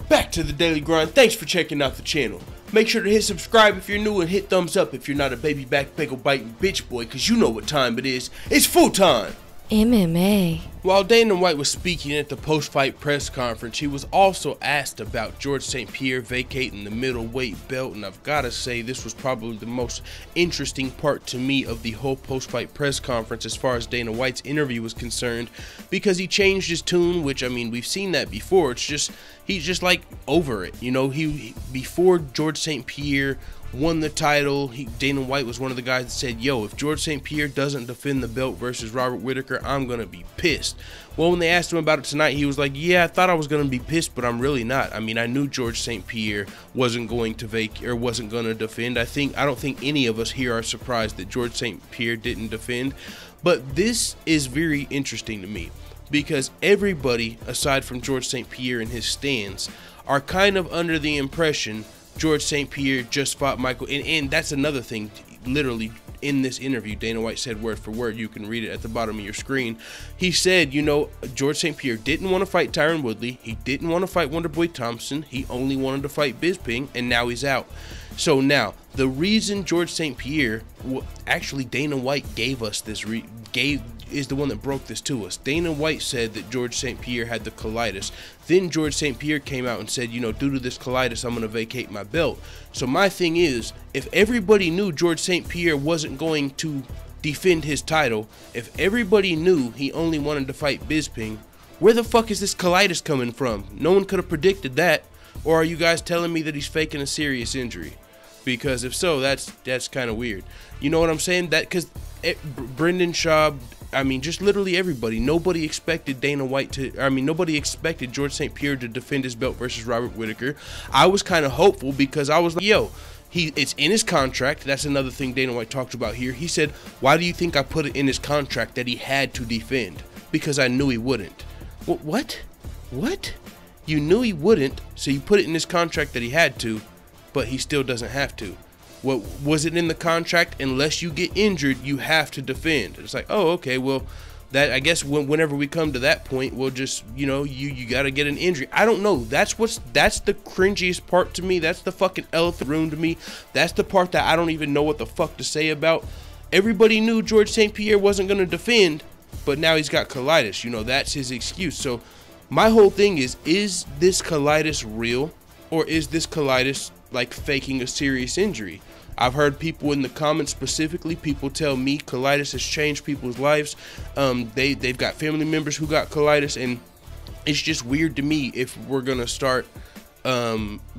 Back to the daily grind. Thanks for checking out the channel. Make sure to hit subscribe if you're new and hit thumbs up if you're not a baby back bagel biting bitch boy, cause you know what time it is. It's full time. MMA. While Dana White was speaking at the post-fight press conference, he was also asked about George St-Pierre vacating the middleweight belt, and I've got to say this was probably the most interesting part to me of the whole post-fight press conference as far as Dana White's interview was concerned, because he changed his tune, which, I mean, we've seen that before. It's just, he's just like over it, you know. He before George St-Pierre won the title, Dana White was one of the guys that said, yo, if George St-Pierre doesn't defend the belt versus Robert Whittaker, I'm gonna be pissed. Well, when they asked him about it tonight, he was like, yeah, I thought I was gonna be pissed, but I'm really not. I mean, I knew George St-Pierre wasn't going to wasn't gonna defend. I don't think any of us here are surprised that George St-Pierre didn't defend. But this is very interesting to me, because everybody aside from George St-Pierre and his stands are kind of under the impression George St-Pierre just fought Michael, and that's another thing. Literally in this interview, Dana White said word for word, you can read it at the bottom of your screen. He said, you know, George St-Pierre didn't want to fight Tyron Woodley, he didn't want to fight Wonderboy Thompson, he only wanted to fight Bisping, and now he's out. So now, the reason George St-Pierre, actually Dana White gave us this, is the one that broke this to us. Dana White said that George St-Pierre had the colitis. Then George St-Pierre came out and said, you know, due to this colitis, I'm going to vacate my belt. So my thing is, if everybody knew George St-Pierre wasn't going to defend his title, if everybody knew he only wanted to fight Bisping, where the fuck is this colitis coming from? No one could have predicted that. Or are you guys telling me that he's faking a serious injury? Because if so, that's kind of weird. You know what I'm saying? That because Brendan Schaub, I mean, just literally everybody. Nobody expected Dana White to, I mean, nobody expected George St-Pierre to defend his belt versus Robert Whittaker. I was kind of hopeful because I was like, yo, it's in his contract. That's another thing Dana White talked about here. He said, why do you think I put it in his contract that he had to defend? Because I knew he wouldn't. What? You knew he wouldn't, so you put it in his contract that he had to, but he still doesn't have to. What was it in the contract? Unless you get injured, you have to defend. It's like, oh, okay, well, that I guess whenever we come to that point, we'll just, you know, you got to get an injury. I don't know. That's the cringiest part to me. That's the fucking elephant in the room to me. That's the part that I don't even know what the fuck to say about. Everybody knew George St-Pierre wasn't going to defend, but now he's got colitis. You know, that's his excuse. So my whole thing is this colitis real, or is this colitis like faking a serious injury? I've heard people in the comments, specifically people tell me colitis has changed people's lives. They've got family members who got colitis, and it's just weird to me if we're gonna start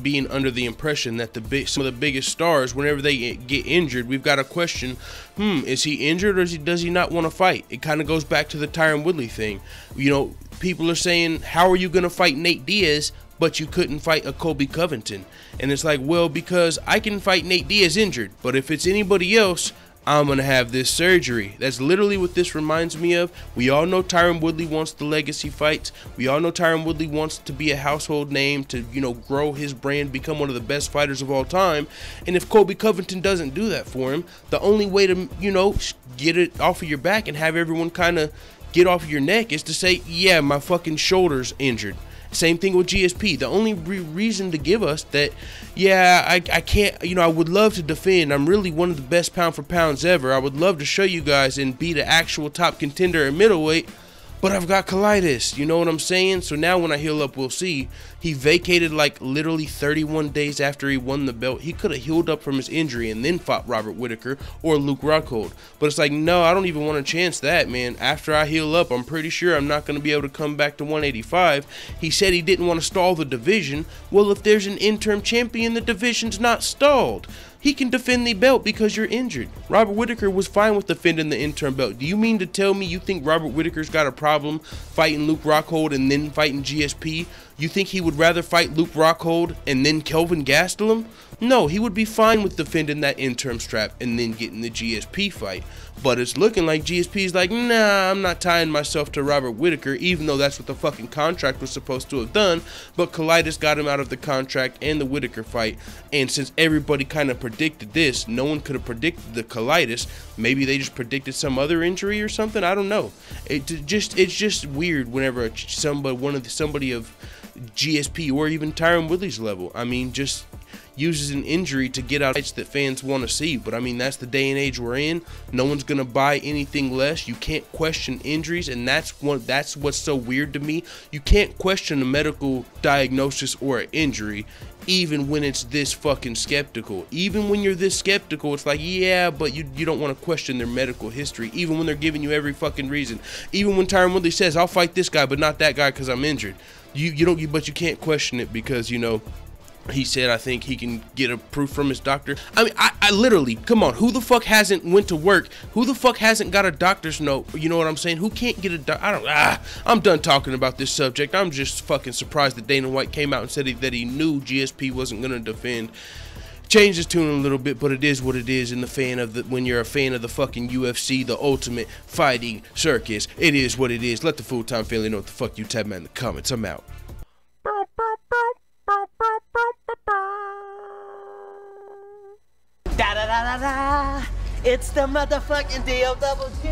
being under the impression that some of the biggest stars, whenever they get injured, we've got to question, is he injured or does he not want to fight? It kind of goes back to the Tyron Woodley thing. You know, people are saying, how are you going to fight Nate Diaz, but you couldn't fight a Colby Covington? And it's like, well, because I can fight Nate Diaz injured, but if it's anybody else, I'm going to have this surgery. That's literally what this reminds me of. We all know Tyron Woodley wants the legacy fights. We all know Tyron Woodley wants to be a household name, to, you know, grow his brand, become one of the best fighters of all time. And if Colby Covington doesn't do that for him, the only way to, you know, get it off of your back and have everyone kind of get off of your neck is to say, yeah, my fucking shoulder's injured. Same thing with GSP. The only reason to give us that, yeah, I can't, you know, I would love to defend. I'm really one of the best pound for pounds ever. I would love to show you guys and be the actual top contender at middleweight, but I've got colitis. You know what I'm saying? So now when I heal up, we'll see. He vacated like literally 31 days after he won the belt. He could have healed up from his injury and then fought Robert Whittaker or Luke Rockhold. But it's like, no, I don't even want to chance that, man. After I heal up, I'm pretty sure I'm not going to be able to come back to 185. He said he didn't want to stall the division. Well, if there's an interim champion, the division's not stalled. He can defend the belt because you're injured. Robert Whittaker was fine with defending the interim belt. Do you mean to tell me you think Robert Whittaker's got a problem fighting Luke Rockhold and then fighting GSP? You think he would rather fight Luke Rockhold and then Kelvin Gastelum? No, he would be fine with defending that interim strap and then getting the GSP fight. But it's looking like GSP's like, nah, I'm not tying myself to Robert Whittaker, even though that's what the fucking contract was supposed to have done. But colitis got him out of the contract and the Whittaker fight. And since everybody kind of predicted this, no one could have predicted the colitis. Maybe they just predicted some other injury or something. I don't know. It's just weird whenever somebody of GSP or even Tyron Woodley's level. I mean, just uses an injury to get out fights that fans want to see. But I mean, that's the day and age we're in. No one's gonna buy anything less. You can't question injuries, and that's what's so weird to me. You can't question a medical diagnosis or an injury, even when it's this fucking skeptical. Even when you're this skeptical, it's like, yeah, but you don't want to question their medical history, even when they're giving you every fucking reason. Even when Tyron Woodley says, I'll fight this guy but not that guy because I'm injured, but you can't question it because, you know, he said, I think he can get a proof from his doctor. I mean, I literally, come on, who the fuck hasn't went to work? Who the fuck hasn't got a doctor's note? You know what I'm saying? Who can't get a I'm done talking about this subject. I'm just fucking surprised that Dana White came out and said that he knew GSP wasn't going to defend. Changed his tune a little bit, but it is what it is. And when you're a fan of the fucking UFC, the ultimate fighting circus, it is what it is. Let the full-time family know what the fuck you type in the comments. I'm out. Da da da da da. It's the motherfucking D-O-double-G.